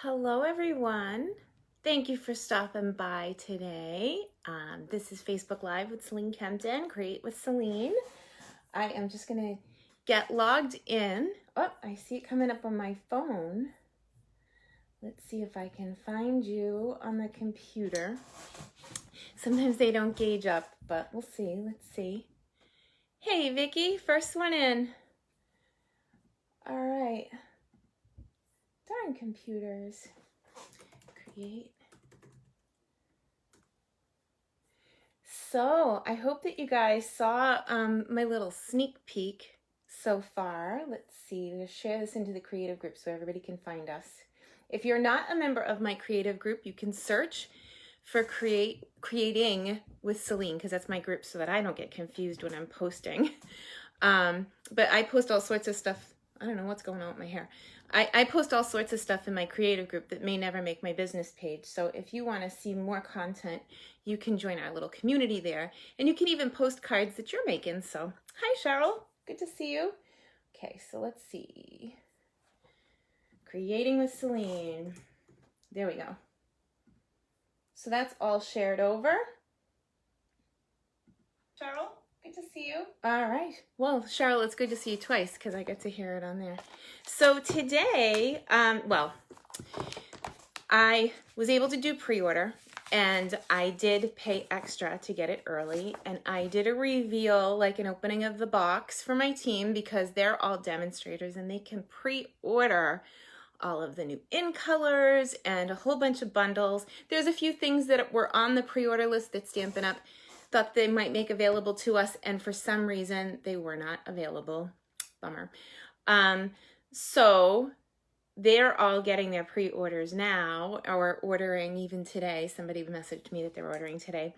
Hello everyone. Thank you for stopping by today. This is Facebook Live with Celine Kempton, Create with Celine. I am just gonna get logged in. Oh, I see it coming up on my phone. Let's see if I can find you on the computer. Sometimes they don't gauge up, but we'll see. Let's see. Hey Vicky, first one in. All right. Darn computers. Create. So I hope that you guys saw my little sneak peek so far. Let's see, we'll share this into the creative group so everybody can find us. If you're not a member of my creative group, you can search for Creating with Celine, because that's my group, so that I don't get confused when I'm posting. But I post all sorts of stuff. I don't know what's going on with my hair. I post all sorts of stuff in my creative group that may never make my business page. So if you want to see more content, you can join our little community there. And you can even post cards that you're making. So hi, Cheryl. Good to see you. Okay, so let's see. Creating with Celine. There we go. So that's all shared over. Cheryl, good to see you. All right. Well, Cheryl, it's good to see you twice because I get to hear it on there. So today, well, I was able to do pre-order and I did pay extra to get it early. And I did a reveal, like an opening of the box for my team because they're all demonstrators and they can pre-order all of the new in colors and a whole bunch of bundles. There's a few things that were on the pre-order list that Stampin' Up thought they might make available to us, and for some reason they were not available. Bummer. So they're all getting their pre-orders now, or ordering even today. Somebody messaged me that they're ordering today.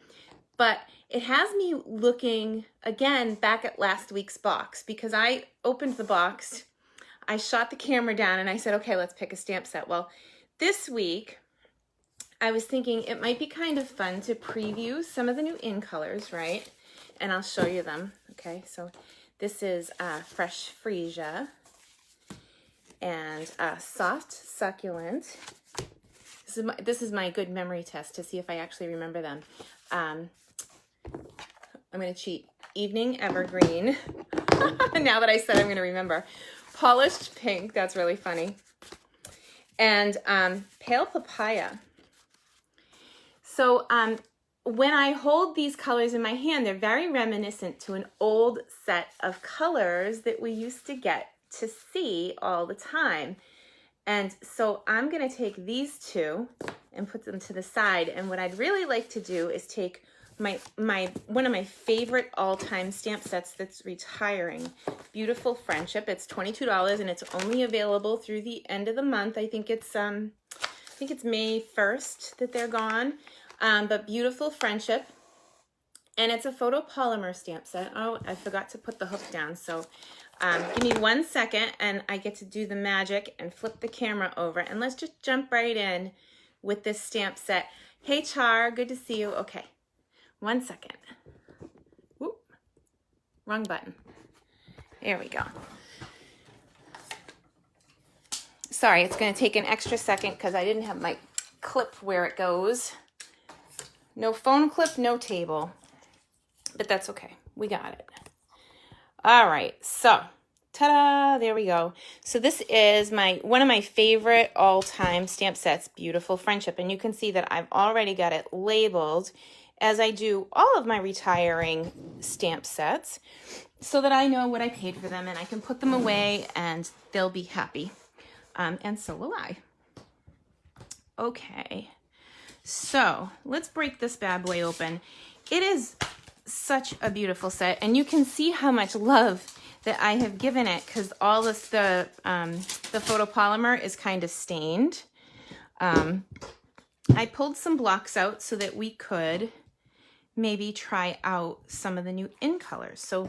But it has me looking again back at last week's box, because I opened the box, I shot the camera down, and I said, okay, let's pick a stamp set. Well, this week I was thinking it might be kind of fun to preview some of the new in colors, right? And I'll show you them. Okay, so this is Fresh Freesia and Soft Succulent. This is my good memory test to see if I actually remember them. I'm going to cheat. Evening Evergreen. Now that I said I'm going to remember. Polished Pink. That's really funny. And Pale Papaya. So when I hold these colors in my hand, they're very reminiscent to an old set of colors that we used to get to see all the time. And so I'm going to take these two and put them to the side. And what I'd really like to do is take one of my favorite all-time stamp sets that's retiring, Beautiful Friendship. It's $22 and it's only available through the end of the month. I think it's May 1st that they're gone. But Beautiful Friendship, and it's a photopolymer stamp set. Oh, I forgot to put the hook down, so give me 1 second and I get to do the magic and flip the camera over, and let's just jump right in with this stamp set. Hey Char, good to see you. Okay, 1 second. Whoop, wrong button. There we go. Sorry, it's going to take an extra second because I didn't have my clip where it goes. No phone clip, no table, but that's okay. We got it. All right, so ta-da, there we go. So this is one of my favorite all-time stamp sets, Beautiful Friendship, and you can see that I've already got it labeled, as I do all of my retiring stamp sets, so that I know what I paid for them and I can put them away and they'll be happy, and so will I. Okay. So let's break this bad boy open. It is such a beautiful set, and you can see how much love that I have given it because all this, the photopolymer is kind of stained. I pulled some blocks out so that we could maybe try out some of the new in colors. So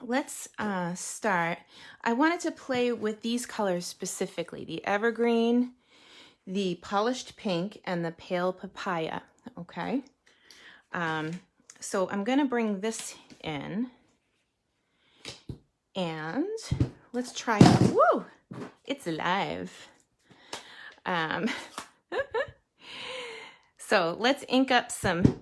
let's start. I wanted to play with these colors specifically, the Evergreen, the Polished Pink, and the Pale Papaya, okay? So I'm gonna bring this in, and let's try, woo! It's alive. So let's ink up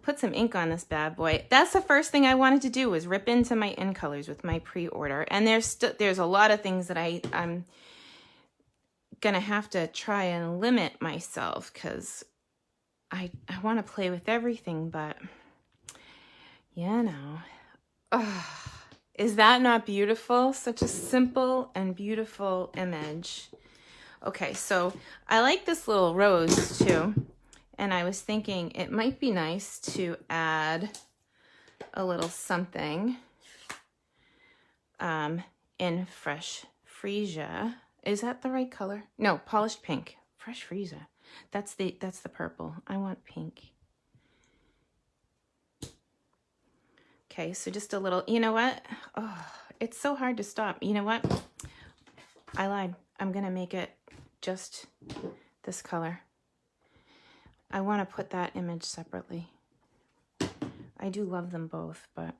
put some ink on this bad boy. That's the first thing I wanted to do, was rip into my in colors with my pre-order. And there's a lot of things that I'm gonna have to try and limit myself, because I want to play with everything, but you know. Oh, is that not beautiful? Such a simple and beautiful image. Okay, so I like this little rose too. And I was thinking it might be nice to add a little something in Fresh Freesia. Is that the right color? No, polished pink. Fresh Freesia. That's the purple. I want pink. Okay, so just a little, you know what? Oh, it's so hard to stop. You know what? I lied. I'm gonna make it just this color. I want to put that image separately. I do love them both, but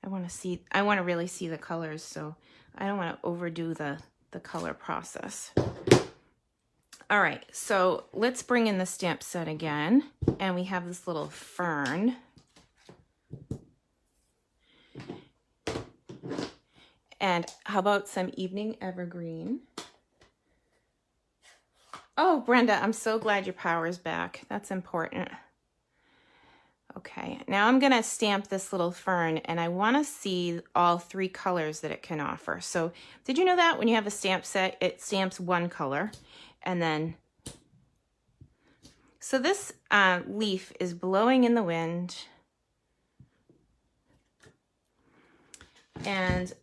I want to really see the colors, so I don't want to overdo the color process. All right, so let's bring in the stamp set again, and we have this little fern. And how about some evening evergreen? Oh, Brenda, I'm so glad your power is back. That's important. Okay, now I'm gonna stamp this little fern, and I wanna see all 3 colors that it can offer. So did you know that when you have a stamp set, it stamps 1 color, and then, so this leaf is blowing in the wind, and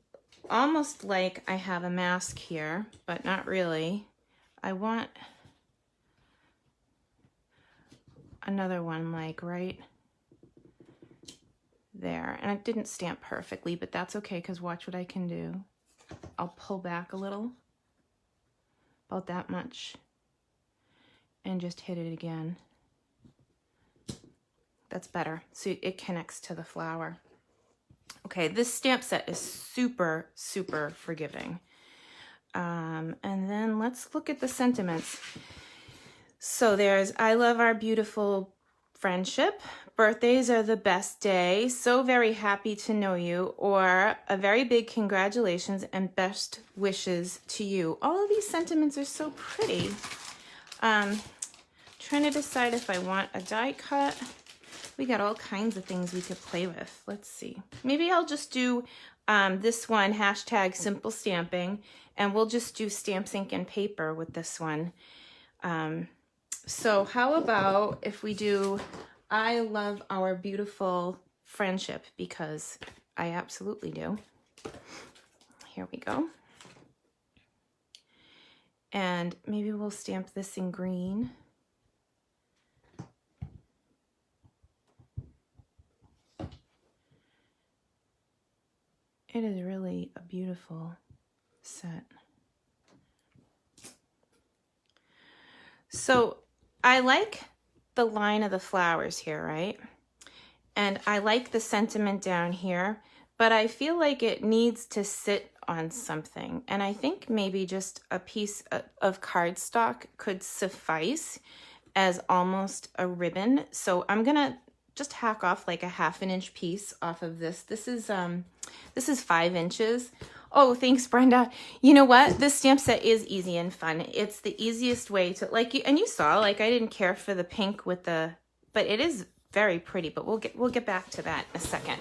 almost like I have a mask here, but not really. I want another one like right there. And it didn't stamp perfectly, but that's okay, because watch what I can do. I'll pull back a little, about that much, and just hit it again. That's better. So it connects to the flower. Okay, this stamp set is super, super forgiving. And then let's look at the sentiments. So there's, I love our beautiful friendship. Birthdays are the best day. So very happy to know you. Or a very big congratulations and best wishes to you. All of these sentiments are so pretty. Trying to decide if I want a die cut. We got all kinds of things we could play with. Let's see. Maybe I'll just do this one, hashtag simple stamping, and we'll just do stamps, ink, and paper with this one. So how about if we do, I love our beautiful friendship, because I absolutely do. Here we go. And maybe we'll stamp this in green. It is really a beautiful set. So I like the line of the flowers here, right? And I like the sentiment down here, but I feel like it needs to sit on something. And I think maybe just a piece of cardstock could suffice as almost a ribbon. So I'm gonna just hack off like a 1/2 inch piece off of this. This is 5 inches. Oh, thanks, Brenda. You know what? This stamp set is easy and fun. It's the easiest way to, like, and you saw, like, I didn't care for the pink with the, but it is very pretty. But we'll get back to that in a second.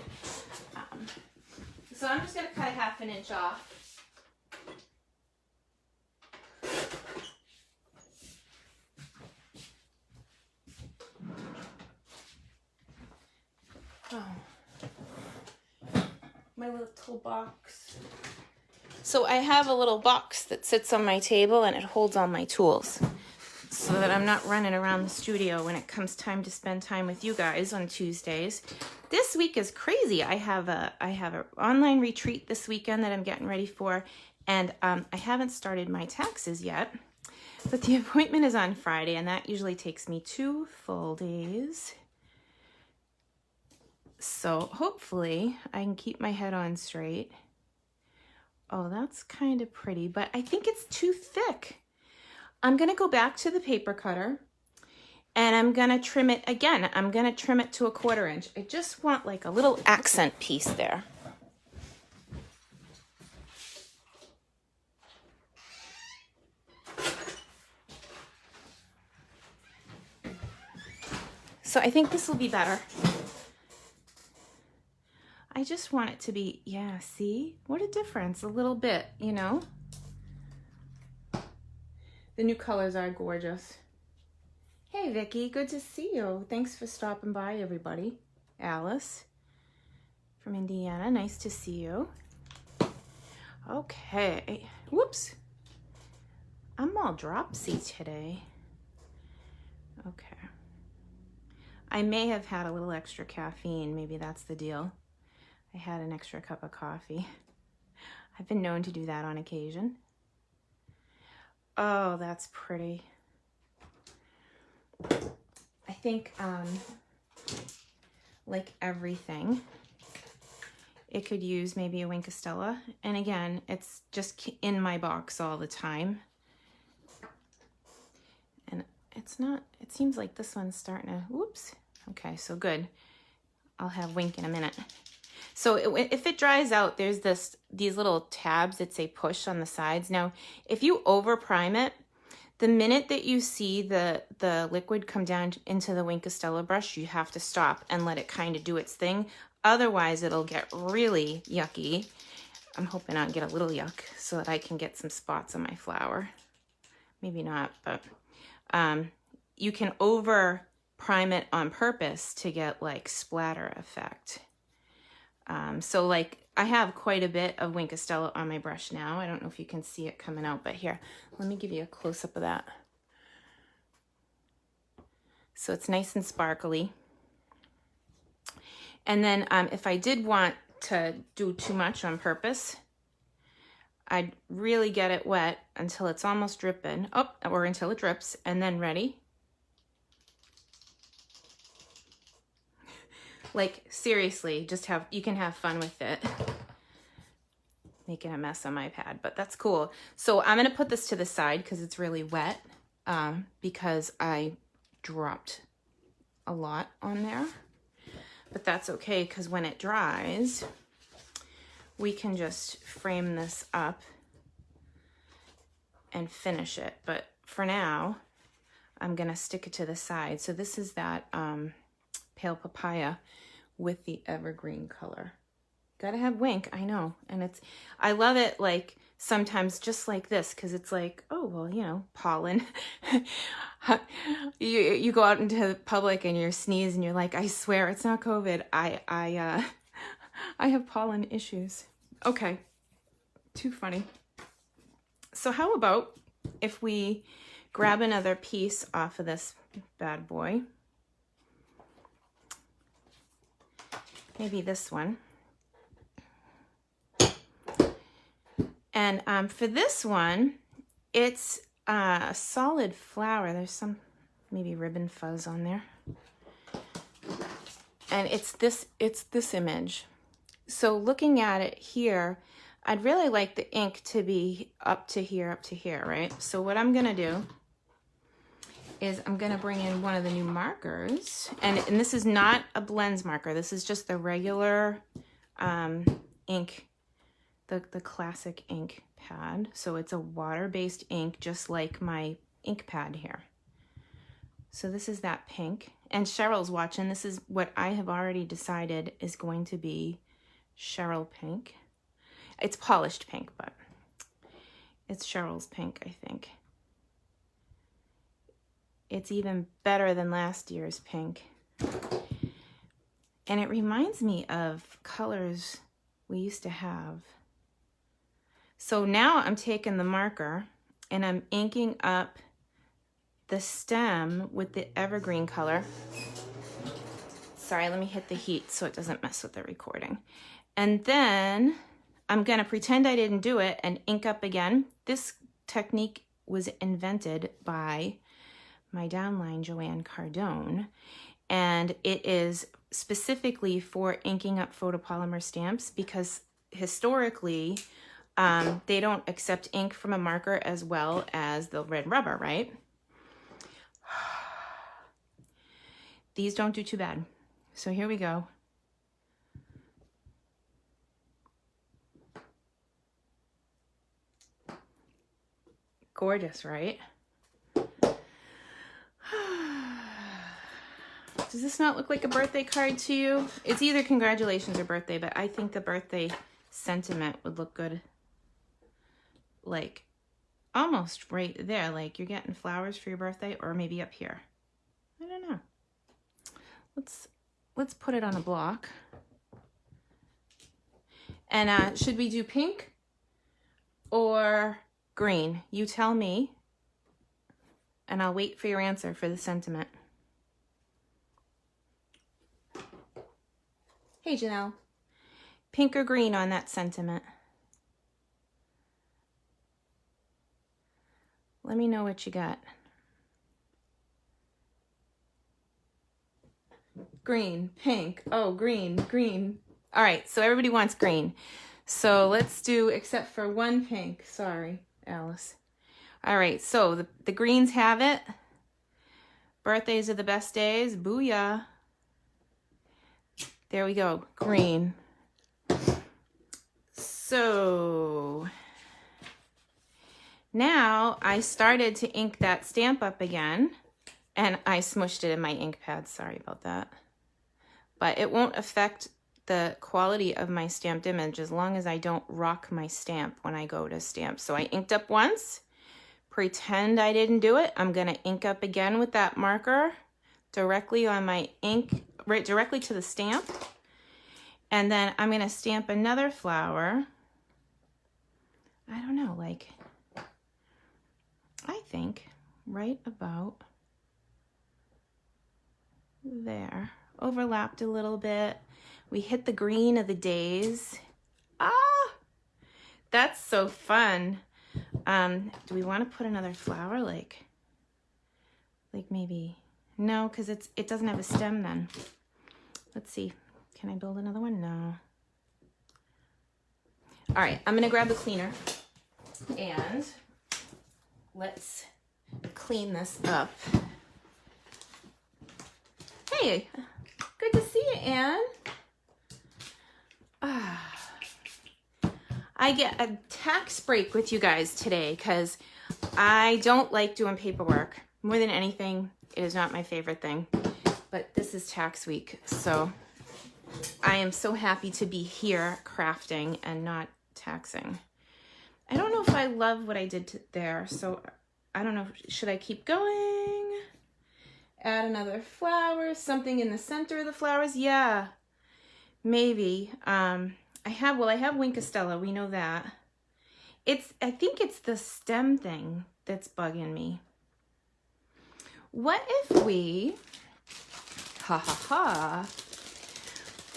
So I'm just gonna cut a 1/2 inch off. Oh. My little box. So I have a little box that sits on my table, and it holds all my tools, so that I'm not running around the studio when it comes time to spend time with you guys on Tuesdays. This week is crazy. I have an online retreat this weekend that I'm getting ready for, and I haven't started my taxes yet, but the appointment is on Friday, and that usually takes me 2 full days. So hopefully I can keep my head on straight. Oh, that's kind of pretty, but I think it's too thick. I'm gonna go back to the paper cutter and I'm gonna trim it again. I'm gonna trim it to a 1/4 inch. I just want like a little accent piece there. So I think this will be better. I just want it to be, yeah, see? What a difference, a little bit, you know? The new colors are gorgeous. Hey, Vicki, good to see you. Thanks for stopping by, everybody. Alice from Indiana, nice to see you. Okay, whoops. I'm all dropsy today. Okay. I may have had a little extra caffeine, maybe that's the deal. I had an extra cup of coffee. I've been known to do that on occasion. Oh, that's pretty. I think, like everything, it could use maybe a Wink of Stella. And again, it's just in my box all the time. And it's not, it seems like this one's starting to, whoops. Okay, so good. I'll have Wink in a minute. So if it dries out, there's these little tabs that say push on the sides. Now, if you over prime it, the minute that you see the liquid come down into the Wink of Stella brush, you have to stop and let it kind of do its thing. Otherwise, it'll get really yucky. I'm hoping I'll get a little yuck so that I can get some spots on my flower. Maybe not, but you can over prime it on purpose to get like splatter effect. So like I have quite a bit of Wink of Stella on my brush now. I don't know if you can see it coming out, but here, let me give you a close-up of that. So it's nice and sparkly. And then if I did want to do too much on purpose, I'd really get it wet until it's almost dripping, or until it drips, and then ready. Like seriously, just you can have fun with it. Making a mess on my pad, but that's cool. So I'm gonna put this to the side because it's really wet, because I dropped a lot on there. But that's okay because when it dries, we can just frame this up and finish it. But for now, I'm gonna stick it to the side. So this is that pale papaya with the evergreen color. Gotta have Wink, I know. And I love it like sometimes just like this, because it's like, oh, well, you know, pollen. you go out into the public and you sneeze and you're like, I swear it's not COVID. I have pollen issues. Okay, too funny. So how about if we grab another piece off of this bad boy? Maybe this one. And for this one, it's a solid flower. There's some maybe ribbon fuzz on there. And it's this image. So looking at it here, I'd really like the ink to be up to here, right? So what I'm gonna do is I'm gonna bring in one of the new markers. And this is not a blends marker. This is just the regular ink, the classic ink pad. So it's a water-based ink, just like my ink pad here. So this is that pink. And Cheryl's watching. This is what I have already decided is going to be Cheryl pink. It's polished pink, but it's Cheryl's pink, I think. It's even better than last year's pink. And it reminds me of colors we used to have. So now I'm taking the marker and I'm inking up the stem with the evergreen color. Sorry, let me hit the heat so it doesn't mess with the recording. And then I'm gonna pretend I didn't do it and ink up again. This technique was invented by my downline, Joanne Cardone, and it is specifically for inking up photopolymer stamps because historically, they don't accept ink from a marker as well as the red rubber, right? These don't do too bad. So here we go. Gorgeous, right? Does this not look like a birthday card to you? It's either congratulations or birthday, but I think the birthday sentiment would look good. Like almost right there, like you're getting flowers for your birthday, or maybe up here. I don't know. Let's put it on a block. And should we do pink or green? You tell me, and I'll wait for your answer for the sentiment. Hey, Janelle. Pink or green on that sentiment? Let me know what you got. Green, pink. Oh, green, green. All right, so everybody wants green. So let's do, except for one pink. Sorry, Alice. All right, so the greens have it. Birthdays are the best days. Booyah. There we go, green. So now I started to ink that stamp up again, and I smushed it in my ink pad. Sorry about that. But it won't affect the quality of my stamped image as long as I don't rock my stamp when I go to stamp. So I inked up once, pretend I didn't do it. I'm gonna ink up again with that marker directly on my ink, right directly to the stamp. And then I'm gonna stamp another flower. I don't know, like, I think right about there. Overlapped a little bit. We hit the green of the days. Ah, that's so fun. Do we want to put another flower? Like maybe, no, because it doesn't have a stem then. Let's see, can I build another one? No. All right, I'm gonna grab the cleaner and let's clean this up. Hey, good to see you, Anne. I get a tax break with you guys today because I don't like doing paperwork. More than anything, it is not my favorite thing. But this is tax week, so I am so happy to be here crafting and not taxing. I don't know if I love what I did there, so I don't know. Should I keep going? Add another flower, something in the center of the flowers? Yeah, maybe. I have Winkastella, we know that. I think it's the stem thing that's bugging me. What if we,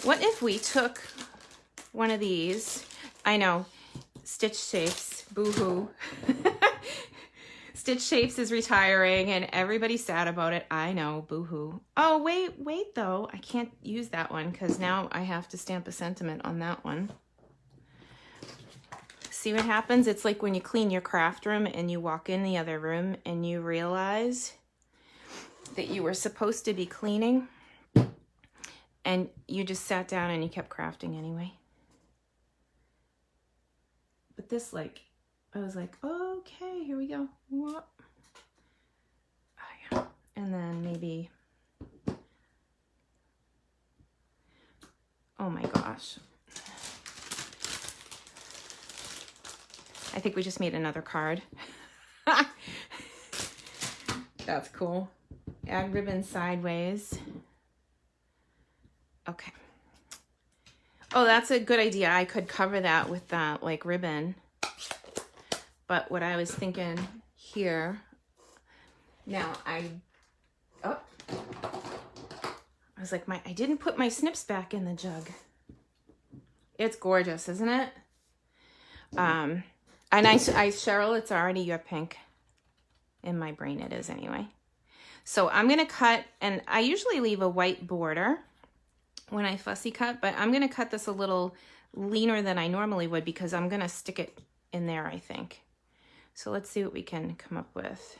what if we took one of these, I know, Stitch Shapes, boo-hoo. Stitch Shapes is retiring and everybody's sad about it. I know, boo-hoo. Oh, wait though. I can't use that one because now I have to stamp a sentiment on that one. See what happens? It's like when you clean your craft room and you walk in the other room and you realize that you were supposed to be cleaning and you just sat down and you kept crafting anyway. But this, like, I was like, okay, here we go. Whoop. Oh, yeah. And then maybe, oh my gosh. I think we just made another card. That's cool. Add ribbon sideways. Okay. Oh, that's a good idea. I could cover that with that, like, ribbon. But what I was thinking here, now I was like, I didn't put my snips back in the jug. It's gorgeous, isn't it? And Cheryl, it's already your pink. In my brain it is anyway. So I'm gonna cut, and I usually leave a white border when I fussy cut, but I'm gonna cut this a little leaner than I normally would because I'm gonna stick it in there, I think. So let's see what we can come up with.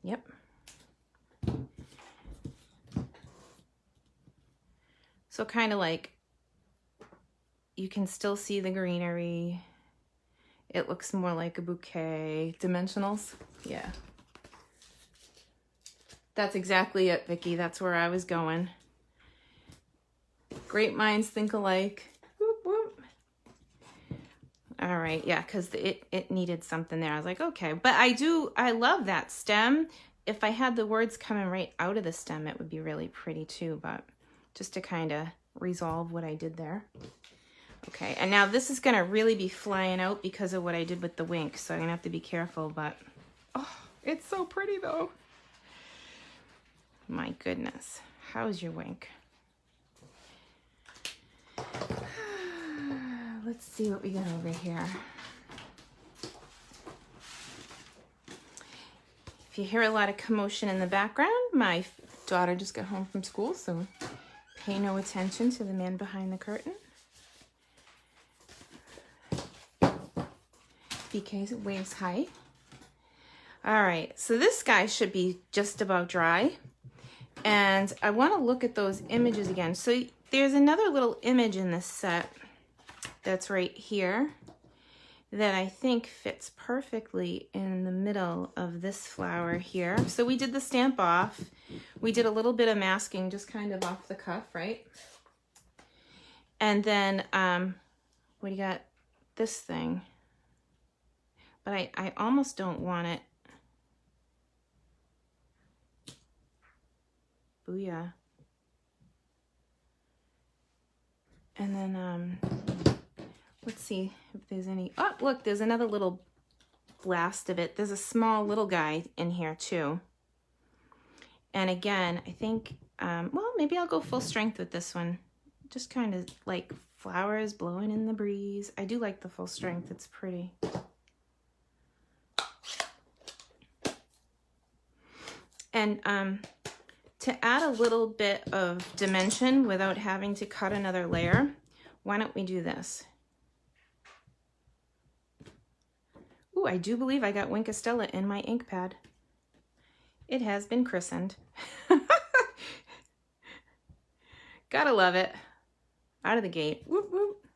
Yep. So kind of like, you can still see the greenery. It looks more like a bouquet. Dimensionals? Yeah. That's exactly it, Vicki. That's where I was going. Great minds think alike. Whoop, whoop. All right, yeah, because it needed something there. I was like, okay. But I love that stem. If I had the words coming right out of the stem, it would be really pretty too, but just to kind of resolve what I did there. Okay, and now this is gonna really be flying out because of what I did with the wink, so I'm gonna have to be careful, but oh, it's so pretty though. My goodness, how's your wink? Let's see what we got over here. If you hear a lot of commotion in the background, my daughter just got home from school, so pay no attention to the man behind the curtain. BK's waves high. All right, so this guy should be just about dry. And I want to look at those images again. So there's another little image in this set that's right here that I think fits perfectly in the middle of this flower here. So we did the stamp off. We did a little bit of masking just kind of off the cuff, right? And then we got this thing. But I almost don't want it. Booyah. And then let's see if there's any. Oh, look, there's another little blast of it. There's a small little guy in here too. And again, I think, well, maybe I'll go full strength with this one. Just kind of like flowers blowing in the breeze. I do like the full strength. It's pretty. And to add a little bit of dimension without having to cut another layer, why don't we do this? Ooh, I do believe I got Winkastella in my ink pad. It has been christened. Gotta love it. Out of the gate. Whoop, whoop.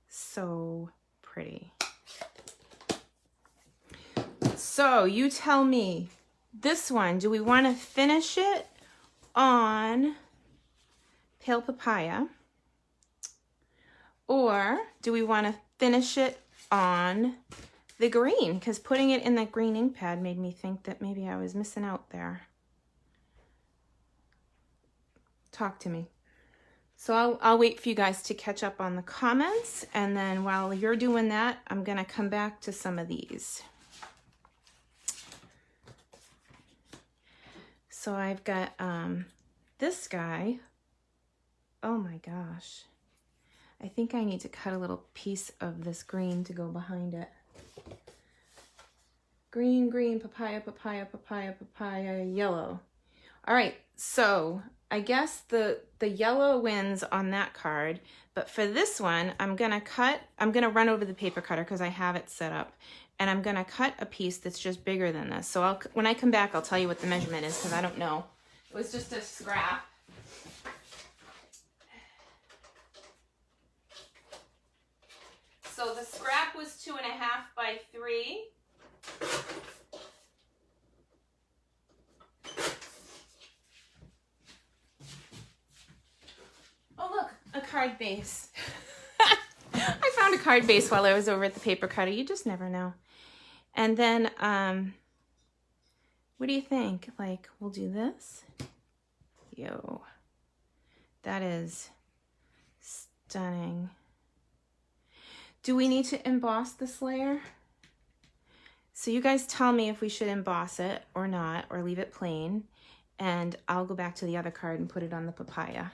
So pretty. So you tell me, this one, do we want to finish it on Pale Papaya? Or do we want to finish it on the green? Because putting it in that green ink pad made me think that maybe I was missing out there. Talk to me. So I'll wait for you guys to catch up on the comments. And then while you're doing that, I'm going to come back to some of these. So I've got this guy. Oh my gosh. I think I need to cut a little piece of this green to go behind it. Green, green, papaya, papaya, papaya, papaya, yellow. All right, so I guess the yellow wins on that card, but for this one, I'm gonna run over the paper cutter because I have it set up. And I'm gonna cut a piece that's just bigger than this. So when I come back, I'll tell you what the measurement is because I don't know. It was just a scrap. So the scrap was 2.5 by 3. Oh look, a card base. I found a card base while I was over at the paper cutter. You just never know. And then, what do you think? Like, we'll do this. Yo, that is stunning. Do we need to emboss this layer? So you guys tell me if we should emboss it or not, or leave it plain. And I'll go back to the other card and put it on the papaya.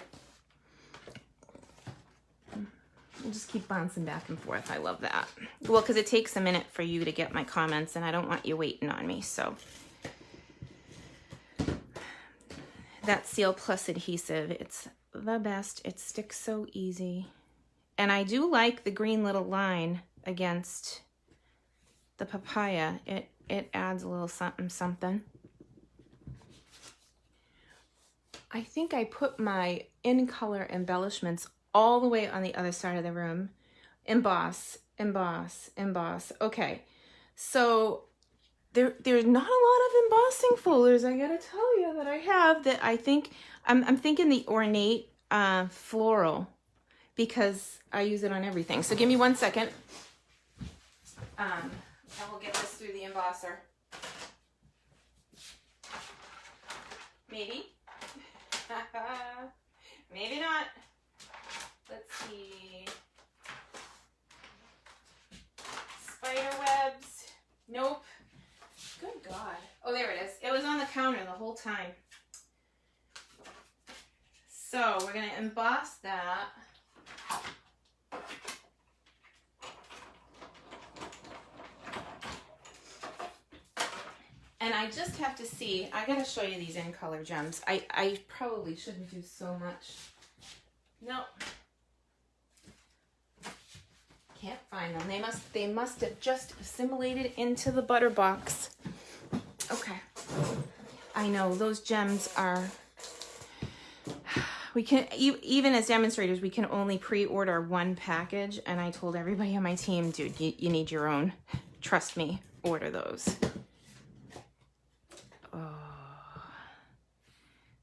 I'll just keep bouncing back and forth. I love that. Well, because it takes a minute for you to get my comments, and I don't want you waiting on me, so. That Seal Plus adhesive, it's the best. It sticks so easy. And I do like the green little line against the papaya. It adds a little something something. I think I put my in-color embellishments all the way on the other side of the room. Emboss, emboss, emboss. Okay, so there's not a lot of embossing folders, I gotta tell you, that I have that I think, I'm thinking the ornate floral, because I use it on everything. So give me 1 second. And we'll get this through the embosser. Maybe. Maybe not. Let's see. Spider webs. Nope. Good God. Oh, there it is. It was on the counter the whole time. So we're going to emboss that. And I just have to see, I gotta show you these in color gems. I probably shouldn't do so much. Nope. Can't find them. They must have just assimilated into the butter box. Okay. I know those gems are, we can, even as demonstrators, we can only pre-order one package, and I told everybody on my team, dude, you need your own. Trust me, order those. Oh.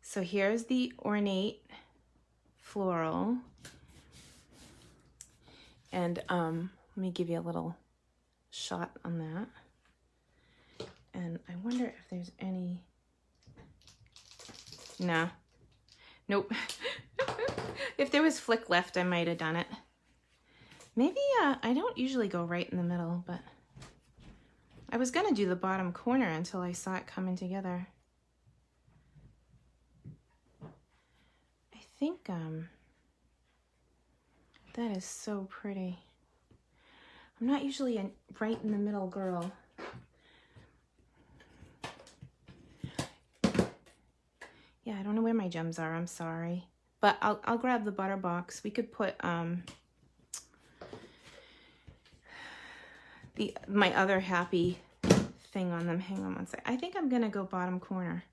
So here's the ornate floral. And let me give you a little shot on that. And I wonder if there's any, no, nope. If there was flick left, I might have done it. Maybe, I don't usually go right in the middle, but I was gonna do the bottom corner until I saw it coming together. I think, that is so pretty. I'm not usually a right in the middle girl. Yeah, I don't know where my gems are, I'm sorry. But I'll grab the butter box. We could put, my other happy thing on them. Hang on one sec. I think I'm gonna go bottom corner.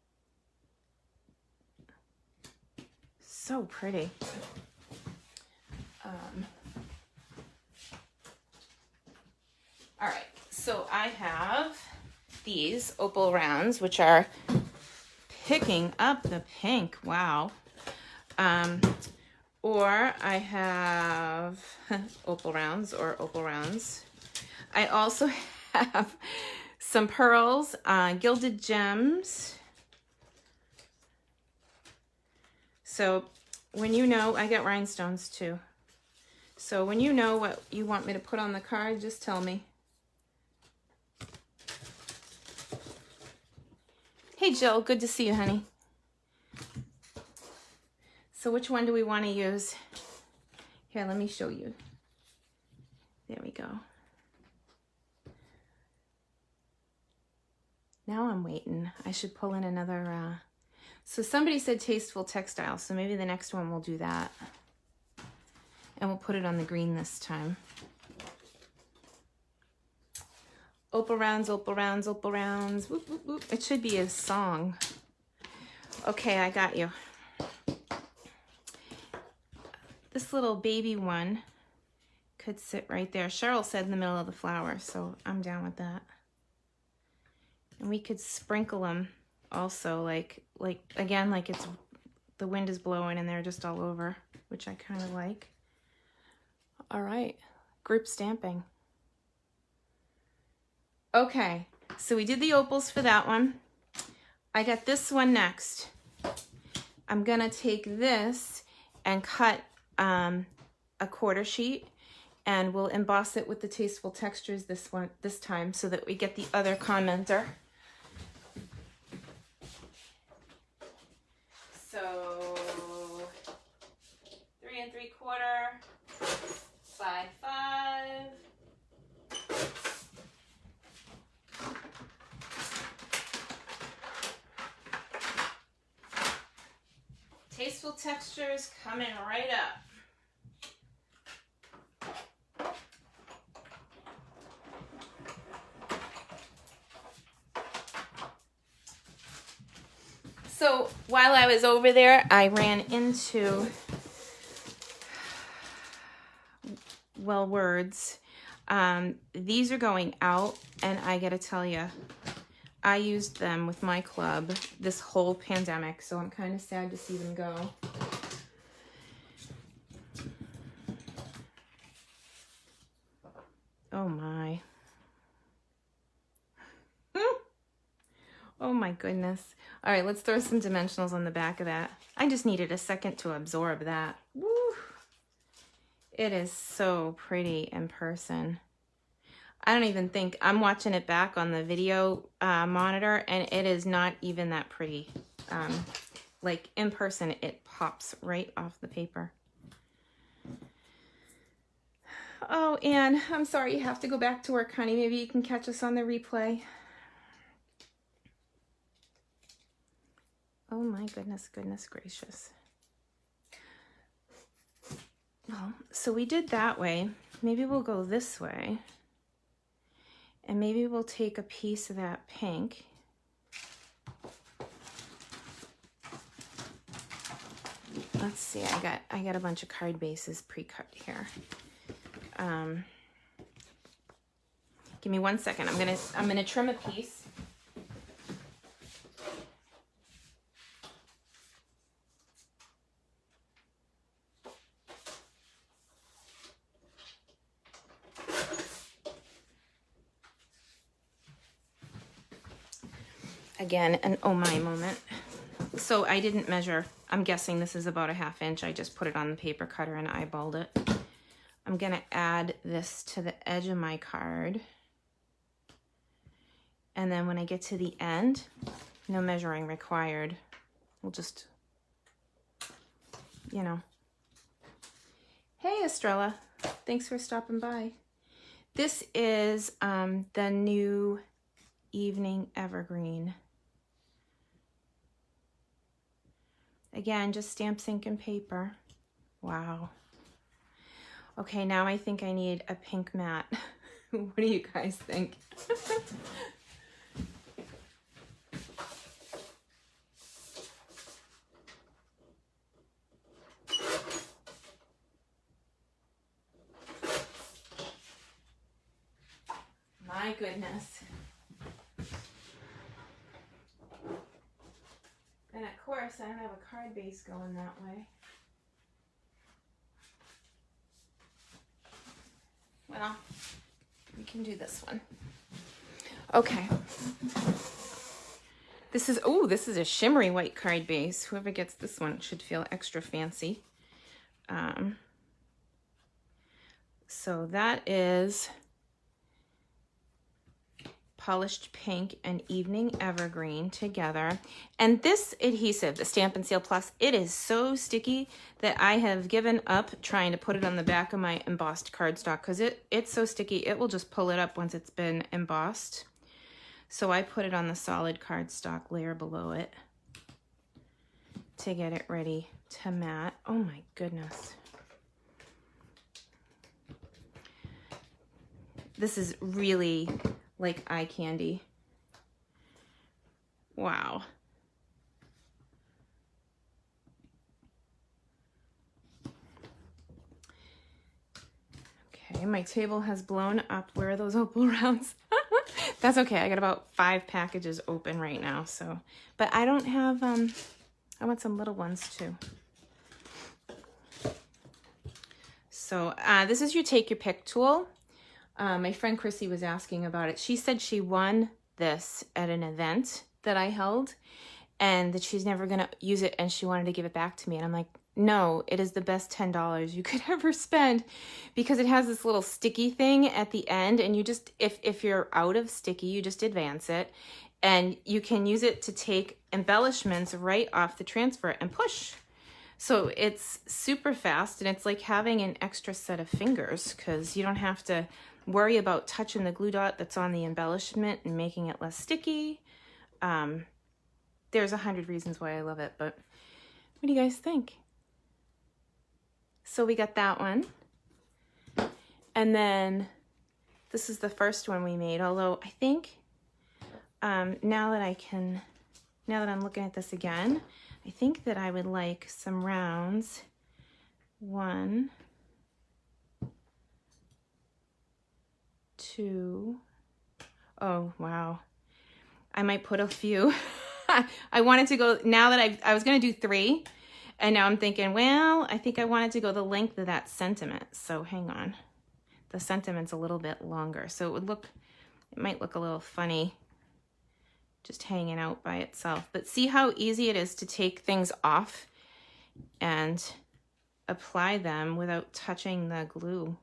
So pretty. All right, so I have these opal rounds, which are picking up the pink. Wow. Or I have opal rounds or opal rounds. I also have some pearls, gilded gems. So when you know, I get rhinestones too. So when you know what you want me to put on the card, just tell me. Hey Jill, good to see you, honey. So which one do we want to use? Here, let me show you. There we go. Now I'm waiting. I should pull in another, so somebody said tasteful textile, so maybe the next one we'll do that. And we'll put it on the green this time. Opal rounds, opal rounds, opal rounds. Whoop, whoop, whoop. It should be a song. Okay, I got you. This little baby one could sit right there. Cheryl said in the middle of the flower, so I'm down with that. And we could sprinkle them also, like again, like it's the wind is blowing and they're just all over, which I kind of like. All right, group stamping. Okay, so we did the opals for that one. I got this one next. I'm gonna take this and cut a quarter sheet, and we'll emboss it with the Tasteful Textures this time so that we get the other commenter. So 3 3/4. crystal textures coming right up. So while I was over there, I ran into, well, words. These are going out, and I gotta tell you, I used them with my club this whole pandemic, so I'm kind of sad to see them go. Oh my. Oh my goodness. All right, let's throw some dimensionals on the back of that. I just needed a second to absorb that. Woo! It is so pretty in person. I don't even think, I'm watching it back on the video monitor, and it is not even that pretty. Like in person, it pops right off the paper. Oh, Anne, I'm sorry you have to go back to work, honey. Maybe you can catch us on the replay. Oh my goodness, goodness gracious. Well, so we did that way. Maybe we'll go this way. And maybe we'll take a piece of that pink. Let's see, I got a bunch of card bases pre-cut here. Give me 1 second. I'm gonna trim a piece. Again, an oh my moment. So I didn't measure. I'm guessing this is about a 1/2 inch. I just put it on the paper cutter and eyeballed it. I'm gonna add this to the edge of my card. And then when I get to the end, no measuring required. We'll just, you know. Hey, Estrella. Thanks for stopping by. This is the new Evening Evergreen. Again, just stamp, ink, and paper. Wow. Okay, now I think I need a pink mat. What do you guys think? My goodness. And of course, I don't have a card base going that way. Well, we can do this one. Okay. This is a shimmery white card base. Whoever gets this one should feel extra fancy. So that is polished pink and evening evergreen together. And this adhesive, the Stampin' Seal Plus, it is so sticky that I have given up trying to put it on the back of my embossed cardstock because it's so sticky it will just pull it up once it's been embossed. So I put it on the solid cardstock layer below it to get it ready to mat. Oh my goodness. This is really like eye candy. Wow. Okay, my table has blown up. Where are those opal rounds? That's okay. I got about 5 packages open right now, so. But I don't have, I want some little ones too. So this is your take your pick tool. My friend Chrissy was asking about it. She said she won this at an event that I held and that she's never going to use it and she wanted to give it back to me. And I'm like, no, it is the best $10 you could ever spend because it has this little sticky thing at the end and you just, if you're out of sticky, you just advance it and you can use it to take embellishments right off the transfer and push. So it's super fast and it's like having an extra set of fingers because you don't have to worry about touching the glue dot that's on the embellishment and making it less sticky. There's 100 reasons why I love it, but What do you guys think? So we got that one. And then this is the first one we made, although I think now that I'm looking at this again, I think that I would like some rounds. 1, 2, oh wow. I might put a few. I wanted to go, now that I was gonna do 3, and now I'm thinking, well, I think I wanted to go the length of that sentiment. So hang on. The sentiment's a little bit longer, so it might look a little funny just hanging out by itself. But see how easy it is to take things off and apply them without touching the glue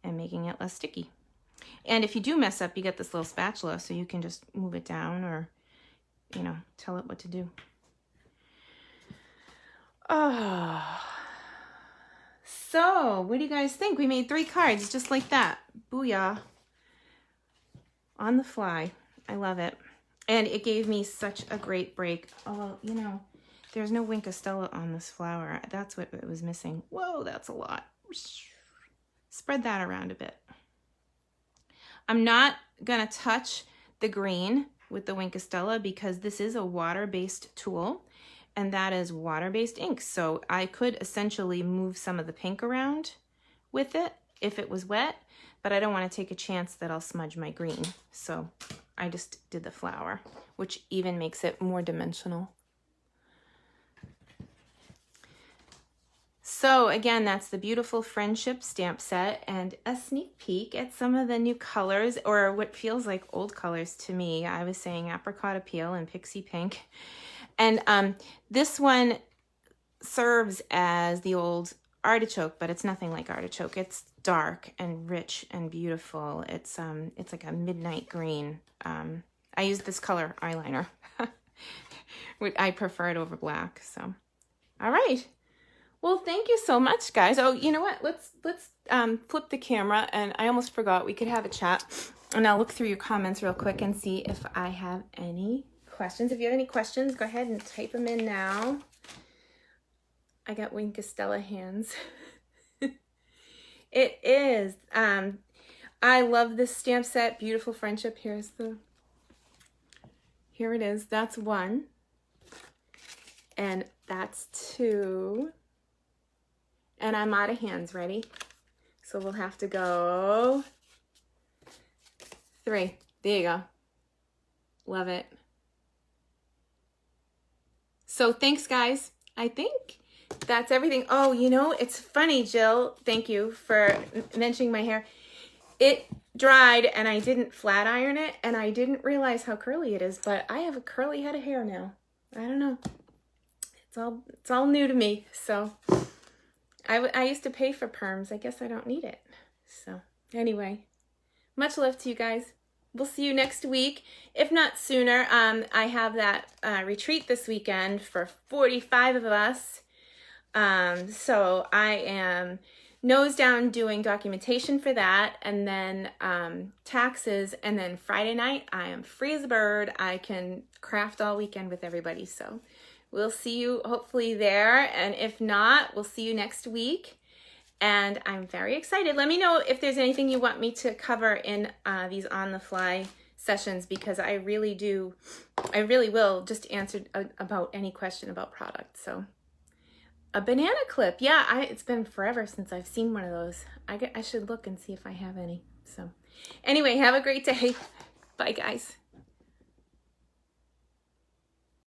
and making it less sticky. And if you do mess up, you get this little spatula, so you can just move it down or, you know, tell it what to do. Oh. So, what do you guys think? We made 3 cards just like that. Booyah. On the fly. I love it. And it gave me such a great break. Oh, you know, there's no Wink of Stella on this flower. That's what it was missing. Whoa, that's a lot. Spread that around a bit. I'm not going to touch the green with the Wink of Stella because this is a water-based tool. And that is water-based ink. So I could essentially move some of the pink around with it if it was wet, but I don't want to take a chance that I'll smudge my green. So I just did the flower, which even makes it more dimensional. So again, that's the beautiful Friendship stamp set and a sneak peek at some of the new colors, or what feels like old colors to me. I was saying Apricot Appeal and Pixie Pink. And this one serves as the old artichoke, but it's nothing like artichoke. It's dark and rich and beautiful. It's like a midnight green. I used this color eyeliner. I prefer it over black. So, all right. Well, thank you so much, guys. Oh, you know what? Let's flip the camera, and I almost forgot we could have a chat. And I'll look through your comments real quick and see if I have any questions. If you have any questions, go ahead and type them in now. I got Wink of Stella hands. It is. I love this stamp set. Beautiful Friendship. Here it is. That's 1. And that's 2. And I'm out of hands. Ready? So we'll have to go 3. There you go. Love it. So thanks, guys. I think that's everything. Oh, you know, it's funny, Jill. Thank you for mentioning my hair. It dried and I didn't flat iron it, and I didn't realize how curly it is, but I have a curly head of hair now. I don't know. It's all new to me. So I used to pay for perms. I guess I don't need it. So anyway, much love to you guys. We'll see you next week, if not sooner. I have that retreat this weekend for 45 of us. So I am nose down doing documentation for that, and then taxes, and then Friday night I am free as a bird. I can craft all weekend with everybody. So we'll see you hopefully there, and if not, we'll see you next week. And I'm very excited. Let me know if there's anything you want me to cover in these on-the-fly sessions, because I really will just answer about any question about product. So a banana clip. Yeah, it's been forever since I've seen one of those. I should look and see if I have any. So anyway, have a great day. Bye, guys.